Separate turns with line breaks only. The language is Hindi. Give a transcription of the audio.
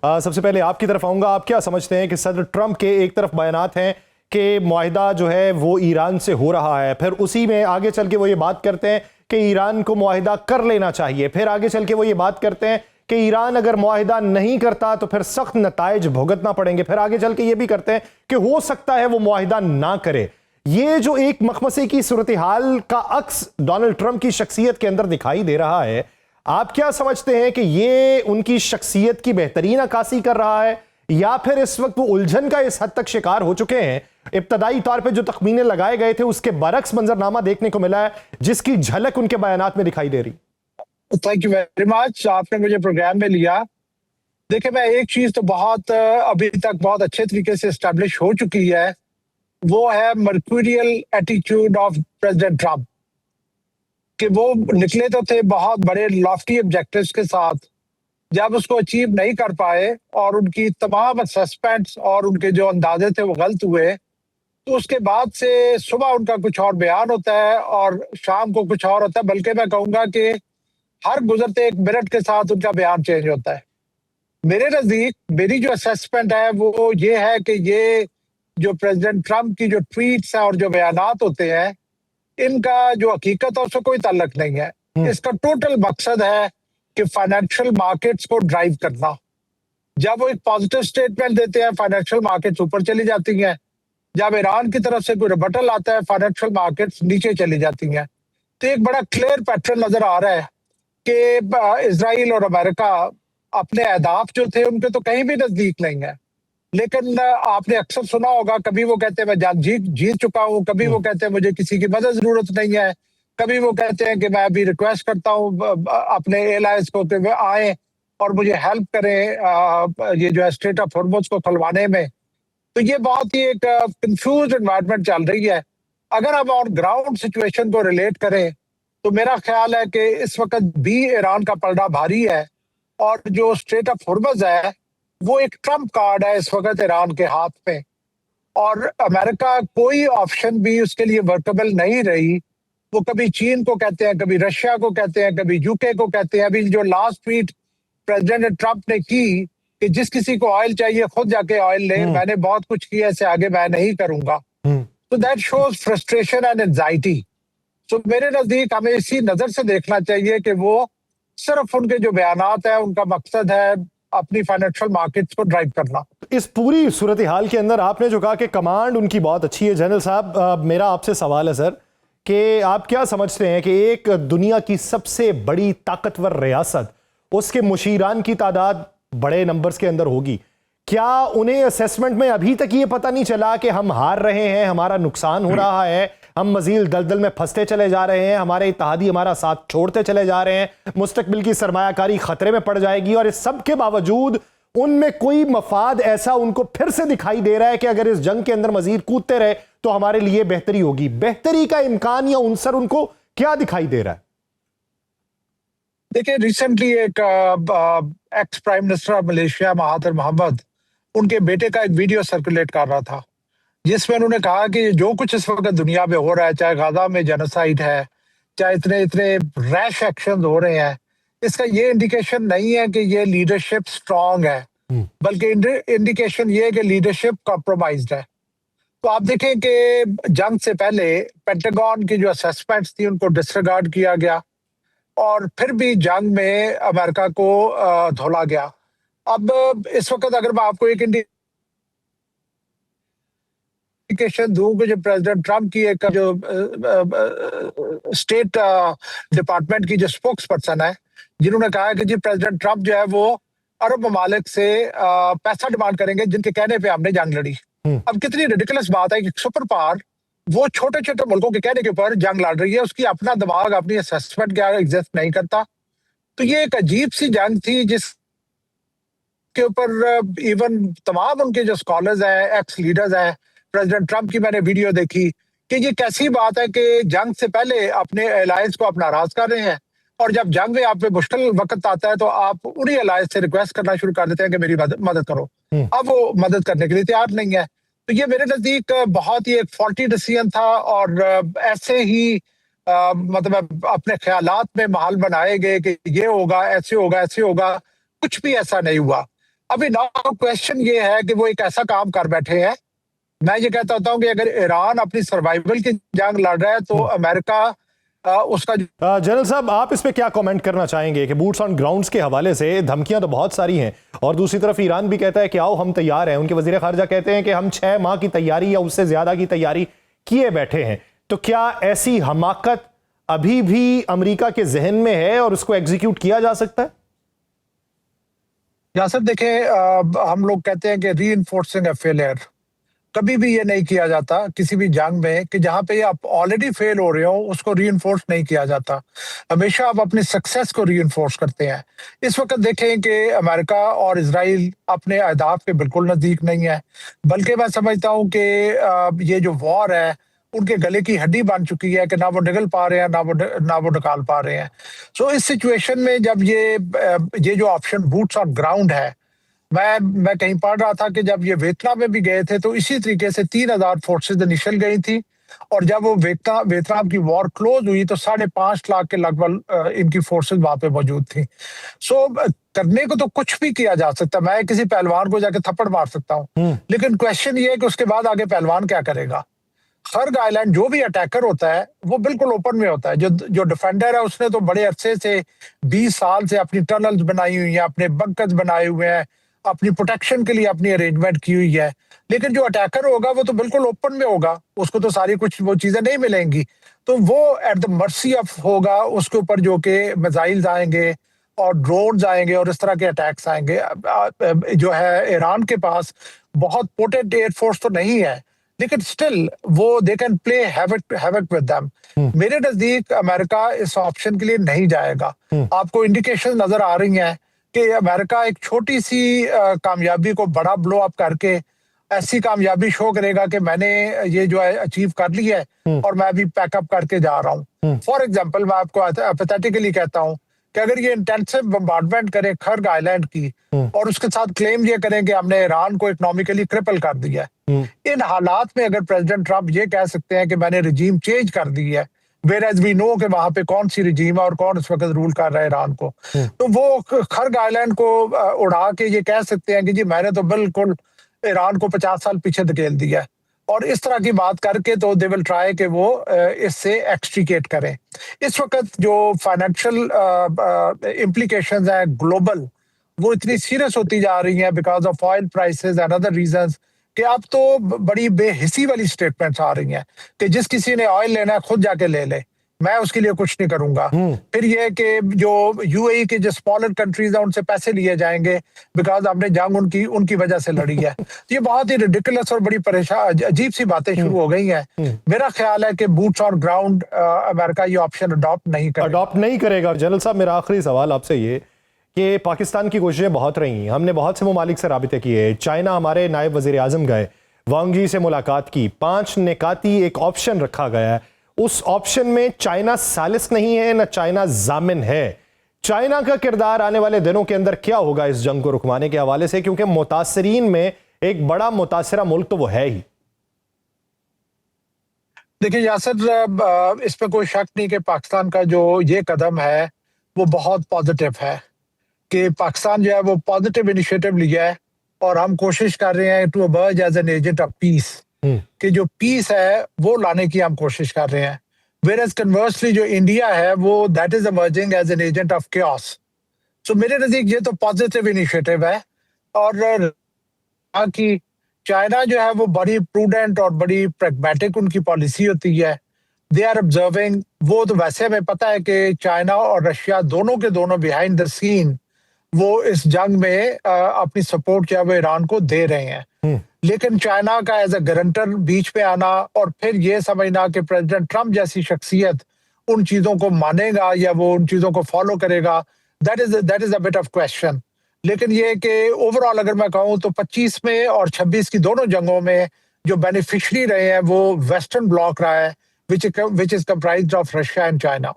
सबसे पहले आपकी तरफ आऊंगा। आप क्या समझते हैं कि सदर ट्रंप के एक तरफ बयानात हैं कि मुआहिदा जो है वो ईरान से हो रहा है, फिर उसी में आगे चल के वो ये बात करते हैं कि ईरान को मुआहिदा कर लेना चाहिए, फिर आगे चल के वो ये बात करते हैं कि ईरान अगर मुआहिदा नहीं करता तो फिर सख्त नताइज भुगतना पड़ेंगे, फिर आगे चल के ये भी करते हैं कि हो सकता है वो मुआहिदा ना करे। ये जो एक मखमसे की सूरत हाल का अक्स डोनाल्ड ट्रंप की शख्सियत के अंदर दिखाई दे रहा है, आप क्या समझते हैं कि ये उनकी शख्सियत की बेहतरीन अक्कासी कर रहा है, या फिर इस वक्त वो उलझन का इस हद तक शिकार हो चुके हैं, इब्तदाई तौर पे जो तखमीने लगाए गए थे उसके बरक्स मंजरनामा देखने को मिला है, जिसकी झलक उनके बयानात में दिखाई दे रही?
थैंक यू वेरी मच, आपने मुझे प्रोग्राम में लिया। देखिए, मैं एक चीज तो बहुत अभी तक बहुत अच्छे तरीके से एस्टेब्लिश हो चुकी है, वो है mercurial attitude of president Trump. कि वो निकले तो थे बहुत बड़े लॉफ्टी ऑब्जेक्टिव्स के साथ, जब उसको अचीव नहीं कर पाए और उनकी तमाम असेसमेंट्स और उनके जो अंदाजे थे वो गलत हुए, तो उसके बाद से सुबह उनका कुछ और बयान होता है और शाम को कुछ और होता है। बल्कि मैं कहूँगा कि हर गुजरते एक मिनट के साथ उनका बयान चेंज होता है। मेरे नजदीक मेरी जो असेसमेंट है वो ये है कि ये जो प्रेसिडेंट ट्रंप की जो ट्वीट्स हैं और जो बयानात होते हैं, इनका जो हकीकत है उससे कोई ताल्लुक नहीं है। इसका टोटल मकसद है कि फाइनेंशियल मार्केट्स को ड्राइव करना। जब वो एक पॉजिटिव स्टेटमेंट देते हैं, फाइनेंशियल मार्केट्स ऊपर चली जाती हैं। जब ईरान की तरफ से कोई रिबटल आता है, फाइनेंशियल मार्केट्स नीचे चली जाती हैं। तो एक बड़ा क्लियर पैटर्न नजर आ रहा है कि इजराइल और अमेरिका अपने अहदाफ जो थे उनके तो कहीं भी नजदीक नहीं है। लेकिन आपने अक्सर सुना होगा, कभी वो कहते हैं मैं जंग जीत चुका हूँ, कभी वो कहते हैं मुझे किसी की मदद जरूरत नहीं है, कभी वो कहते हैं कि मैं अभी रिक्वेस्ट करता हूँ अपने एलायंस को कि वे आए और मुझे हेल्प करें ये जो है स्ट्रेट ऑफ हॉर्मुज़ को खुलवाने में। तो ये बहुत ही एक कंफ्यूज एनवायरनमेंट चल रही है। अगर हम ऑन ग्राउंड सिचुएशन को रिलेट करें तो मेरा ख्याल है कि इस वक्त भी ईरान का पलड़ा भारी है, और जो स्ट्रेट ऑफ हॉर्मुज़ है वो एक ट्रम्प कार्ड है इस वक्त ईरान के हाथ में, और अमेरिका कोई ऑप्शन भी उसके लिए वर्केबल नहीं रही। वो कभी चीन को कहते हैं, कभी रशिया को कहते हैं, कभी यूके को कहते हैं। अभी जो लास्ट ट्वीट प्रेसिडेंट ट्रंप ने की कि जिस किसी को ऑयल चाहिए खुद जाके ऑयल ले, मैंने बहुत कुछ किया, इससे आगे मैं नहीं करूंगा। तो that shows frustration and anxiety. तो मेरे नजदीक हमें इसी नजर से देखना चाहिए कि वो सिर्फ उनके जो बयानात है उनका मकसद है अपनी फाइनेंशियल मार्केट्स को ड्राइव करना।
इस पूरी सूरत हाल के अंदर आपने जो कहा कि कमांड उनकी बहुत अच्छी है, जनरल साहब, मेरा आपसे सवाल है सर कि आप क्या समझते हैं कि एक दुनिया की सबसे बड़ी ताकतवर रियासत, उसके मुशीरान की तादाद बड़े नंबर्स के अंदर होगी, क्या उन्हें असेसमेंट में अभी तक ये पता नहीं चला कि हम हार रहे हैं, हमारा नुकसान हो रहा है, हम मजीद दलदल में फंसते चले जा रहे हैं, हमारे इत्तेहादी हमारा साथ छोड़ते चले जा रहे हैं, मुस्तकबिल की सरमायाकारी खतरे में पड़ जाएगी, और इस सब के बावजूद उनमें कोई मफाद ऐसा उनको फिर से दिखाई दे रहा है कि अगर इस जंग के अंदर मजीद कूदते रहे तो हमारे लिए बेहतरी होगी? बेहतरी का इम्कान या उनसर उनको क्या दिखाई दे रहा है?
देखिए, रिसेंटली एक ex prime minister of Malaysia Mahathir Mohamad, उनके बेटे का एक वीडियो सर्कुलेट कर रहा था जिसमें उन्होंने कहा कि जो कुछ इस वक्त दुनिया में हो रहा है, चाहे गाजा में जेनोसाइड है, चाहे इतने इतने रैश एक्शन हो रहे हैं, इसका ये इंडिकेशन नहीं है कि ये लीडरशिप स्ट्रांग है, बल्कि इंडिकेशन ये है कि लीडरशिप कॉम्प्रोमाइज्ड है। तो आप देखें कि जंग से पहले पेंटागन की जो असेसमेंट्स थी उनको डिसरिगार्ड किया गया, और फिर भी जंग में अमेरिका को धोला गया। अब इस वक्त अगर मैं आपको एक इंडिकेशन दूं कि जो प्रेसिडेंट ट्रंप की एक जो स्टेट डिपार्टमेंट की जो स्पोक्स पर्सन है, जिन्होंने कहा है कि जी प्रेसिडेंट ट्रंप जो है वो अरब ममालिक से पैसा डिमांड करेंगे जिनके कहने पे हमने जंग लड़ी। अब कितनी रिडिकुलस बात है कि सुपर पावर वो छोटे छोटे मुल्कों के कहने के ऊपर जंग लड़ रही है, उसकी अपना दिमाग अपनी असेसमेंट क्या एग्जिस्ट नहीं करता। तो ये एक अजीब सी जंग थी जिसके ऊपर इवन तमाम उनके जो स्कॉलर्स हैं, एक्स लीडर्स हैं, प्रेसिडेंट ट्रंप की मैंने वीडियो देखी कि ये कैसी बात है कि जंग से पहले अपने अलायंस को आप नाराज कर रहे हैं, और जब जंग में आप पे मुश्किल वक्त आता है तो आप उन्हीं अलायंस से रिक्वेस्ट करना शुरू कर देते हैं कि मेरी मदद करो। अब वो मदद करने के लिए तैयार नहीं है। तो ये मेरे नजदीक बहुत ही एक फॉल्टी डिसीजन था, और ऐसे ही मतलब अपने ख्यालात में महल बनाए गए कि ये होगा, ऐसे होगा, ऐसे होगा। कुछ भी ऐसा नहीं हुआ। अभी नाउ क्वेश्चन ये है कि वो एक ऐसा काम कर बैठे हैं। मैं ये कहता होता हूँ कि अगर ईरान अपनी सर्वाइवल की जंग लड़ रहा है तो अमेरिका उसका
जनरल साहब, आप इस पे क्या कमेंट करना चाहेंगे कि बूट्स ऑन ग्राउंड्स के हवाले से धमकियां तो बहुत सारी हैं और दूसरी तरफ ईरान भी कहता है कि आओ हम तैयार हैं। उनके वजीर खारजा कहते हैं कि हम 6 माह की तैयारी या उससे ज्यादा की तैयारी किए बैठे हैं। तो क्या ऐसी हमाकत अभी भी अमेरिका के जहन में है और उसको एग्जीक्यूट किया जा सकता है?
यासर देखें, हम लोग कहते हैं कि री इन्फोर्सिंग ए फेलियर, कभी भी ये नहीं किया जाता किसी भी जंग में कि जहां पे आप ऑलरेडी फेल हो रहे हो उसको री इन्फोर्स नहीं किया जाता। हमेशा आप अपनी सक्सेस को री इन्फोर्स करते हैं। इस वक्त देखें कि अमेरिका और इसराइल अपने अहदाफ के बिल्कुल नजदीक नहीं है, बल्कि मैं समझता हूं कि ये जो वॉर है उनके गले की हड्डी बन चुकी है कि ना वो निगल पा रहे हैं ना वो निकाल पा रहे हैं। सो इस सिचुएशन में जब ये जो ऑप्शन बूट्स ऑन ग्राउंड है, मैं कहीं पढ़ रहा था कि जब ये वियतनाम में भी गए थे तो इसी तरीके से 3000 फोर्सेज इनिशियल गई थी और जब वो वियतनाम की वॉर क्लोज हुई तो 5.5 लाख के लगभग इनकी फोर्सेज वहां पे मौजूद थी। सो करने को तो कुछ भी किया जा सकता, मैं किसी पहलवान को जाके थप्पड़ मार सकता हूँ, लेकिन क्वेश्चन ये है कि उसके बाद आगे पहलवान क्या करेगा। खर्ग आइलैंड जो भी अटैकर होता है वो बिल्कुल ओपन में होता है। जो डिफेंडर है उसने तो बड़े अरसे से 20 साल से अपनी टनल्स बनाई हुई हैं, अपने बंकर्स बनाए हुए हैं, अपनी प्रोटेक्शन के लिए अपनी अरेंजमेंट की हुई है। लेकिन जो अटैकर होगा वो तो बिल्कुल ओपन में होगा, उसको तो सारी कुछ वो चीजें नहीं मिलेंगी, तो वो एट द मर्सी ऑफ होगा उसके ऊपर जो कि मिसाइल्स आएंगे और ड्रोन्स आएंगे और इस तरह के अटैक्स आएंगे। जो है ईरान के पास बहुत पोटेंट एयरफोर्स तो नहीं है, लेकिन स्टिल वो they can play havoc with them. मेरे नजदीक अमेरिका इस ऑप्शन के लिए नहीं जाएगा। आपको इंडिकेशन नजर आ रही हैं कि अमेरिका एक छोटी सी कामयाबी को बड़ा ब्लो अप करके ऐसी कामयाबी शो करेगा कि मैंने ये जो है अचीव कर ली है और मैं अभी पैकअप करके जा रहा हूँ। फॉर एग्जाम्पल मैं आपको एपैथेटिकली कहता हूँ कि अगर ये इंटेंसिव बम्बार्डमेंट करें खर्ग आइलैंड की और उसके साथ क्लेम ये करें कि हमने ईरान को इकोनॉमिकली क्रिपल कर दिया है, इन हालात में अगर प्रेसिडेंट ट्रंप ये कह सकते हैं कि मैंने रिजीम चेंज कर दी है, वेर एज वी नो कि वहां पे कौन सी रिजीम है और कौन इस वक्त रूल कर रहा है ईरान को, तो वो खर्ग आइलैंड को उड़ा के ये कह सकते हैं कि जी मैंने तो बिल्कुल ईरान को 50 साल पीछे धकेल दिया है। और इस तरह की बात करके तो दे विल ट्राई कि वो इससे एक्सट्रीकेट करें। इस वक्त जो फाइनेंशियल इम्प्लीकेशंस है ग्लोबल, वो इतनी सीरियस होती जा रही हैं because of oil prices and other reasons कि अब तो बड़ी बेहिसी वाली स्टेटमेंट्स आ रही हैं कि जिस किसी ने ऑयल लेना है खुद जाके ले ले, मैं उसके लिए कुछ नहीं करूंगा। फिर ये कि जो यूएई के जो स्मॉलर कंट्रीज हैं उनसे पैसे लिए जाएंगे बिकॉज हमने जंग उनकी वजह से लड़ी है। ये बहुत ही रिडिकुलस और बड़ी परेशान अजीब सी बातें शुरू हो गई हैं। मेरा ख्याल है कि बूट्स ऑन ग्राउंड अमेरिका ये ऑप्शन अडॉप्ट नहीं करेगा।
जनरल साहब, मेरा आखिरी सवाल आपसे ये कि पाकिस्तान की कोशिशें बहुत रही, हमने बहुत से ममालिक से राबिते किए, चाइना हमारे नायब वजीर आजम गए, वांग यी से मुलाकात की, 5 निकाती एक ऑप्शन रखा गया है। उस ऑप्शन में चाइना सालिस नहीं है न चाइना जामिन है। चाइना का किरदार आने वाले दिनों के अंदर क्या होगा इस जंग को रुकवाने के हवाले से, क्योंकि मुतासरीन में एक बड़ा मुतासरा मुल्क तो वो है ही।
देखिए यासर, इस पर कोई शक नहीं कि पाकिस्तान का जो ये कदम है वो बहुत पॉजिटिव है कि पाकिस्तान जो है वो पॉजिटिव इनिशिएटिव लिया है और हम कोशिश कर रहे हैं to emerge as an agent of peace, कि जो पीस है वो लाने की हम कोशिश कर रहे हैं। वेयर एज कन्वर्सली जो इंडिया है वो that is emerging as an agent of chaos। सो मेरे नजदीक ये तो पॉजिटिव इनिशिएटिव है। और कि चाइना जो है वो बड़ी प्रूडेंट और बड़ी प्रैग्मेटिक उनकी पॉलिसी होती है। दे आर ऑब्जर्विंग, वो तो वैसे हमें पता है कि चाइना और रशिया दोनों के दोनों बिहाइंड द सीन वो इस जंग में अपनी सपोर्ट जो है वो ईरान को दे रहे हैं। लेकिन चाइना का एज अ गारंटर बीच में आना और फिर ये समझना कि प्रेसिडेंट ट्रंप जैसी शख्सियत उन चीजों को मानेगा या वो उन चीजों को फॉलो करेगा, that is a bit of question. लेकिन ये कि ओवरऑल अगर मैं कहूँ तो 25 में और 26 की दोनों जंगों में जो बेनिफिशरी रहे हैं वो वेस्टर्न ब्लॉक रहा है, which is comprised of Russia and China.